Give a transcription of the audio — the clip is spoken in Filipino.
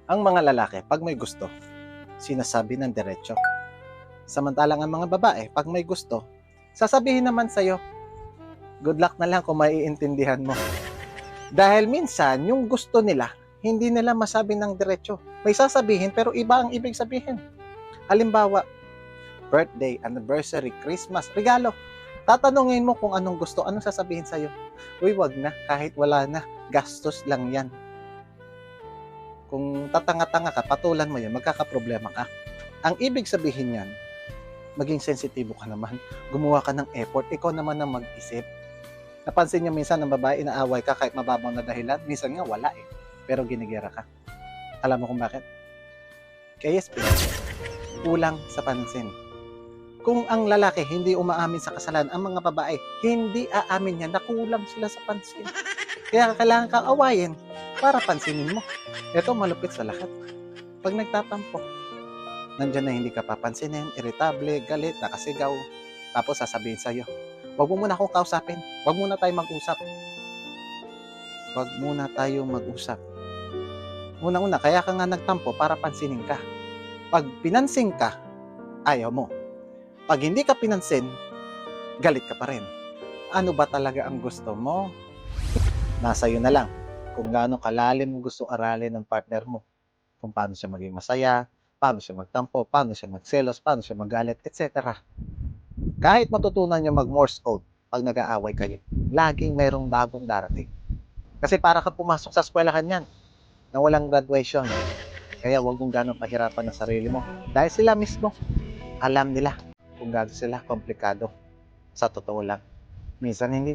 Ang mga lalaki, pag may gusto, sinasabi ng diretso. Samantalang ang mga babae, pag may gusto, sasabihin naman sa'yo, good luck na lang kung maiintindihan mo. Dahil minsan, yung gusto nila, hindi nila masabi ng diretso. May sasabihin, pero iba ang ibig sabihin. Halimbawa, birthday, anniversary, Christmas, regalo. Tatanungin mo kung anong gusto, anong sasabihin sa'yo. Uy, wag na, kahit wala na, gastos lang yan. Kung tatanga-tanga ka, patulan mo yan, magkakaproblema ka. Ang ibig sabihin yan, maging sensitibo ka naman, gumawa ka ng effort, ikaw naman ang mag-isip. Napansin niyo minsan ng babae, inaaway ka kahit mababang na dahilan, minsan nga wala pero ginigera ka. Alam mo kung bakit? KSP, kulang sa pansin. Kung ang lalaki hindi umaamin sa kasalanan, ang mga babae, hindi aamin yan na kulang sila sa pansin. Kaya kailangan kang awayin para pansinin mo. Ito malupit sa lahat. Pag nagtatampo, nandiyan na hindi ka papansinin, irritable, galit, nakasigaw, tapos sasabihin sa'yo, wag mo muna akong kausapin, wag muna tayo mag-usap. Wag muna tayo mag-usap. Unang-una, kaya ka nga nagtampo para pansinin ka. Pag pinansin ka, ayaw mo. Pag hindi ka pinansin, galit ka pa rin. Ano ba talaga ang gusto mo? Nasa iyo na lang kung gaano kalalim mo gusto aralin ng partner mo. Kung paano siya maging masaya, paano siya magtampo, paano siya magselos, paano siya magalit, etc. Kahit matutunan niya mag-Morse code pag nag-aaway kayo, laging mayroong bagong darating. Kasi para ka pumasok sa eskwelahan yan na walang graduation. Kaya huwag mong ganong pahirapan ang sarili mo. Dahil sila mismo, alam nila kung gaano sila komplikado. Sa totoo lang. Minsan hindi na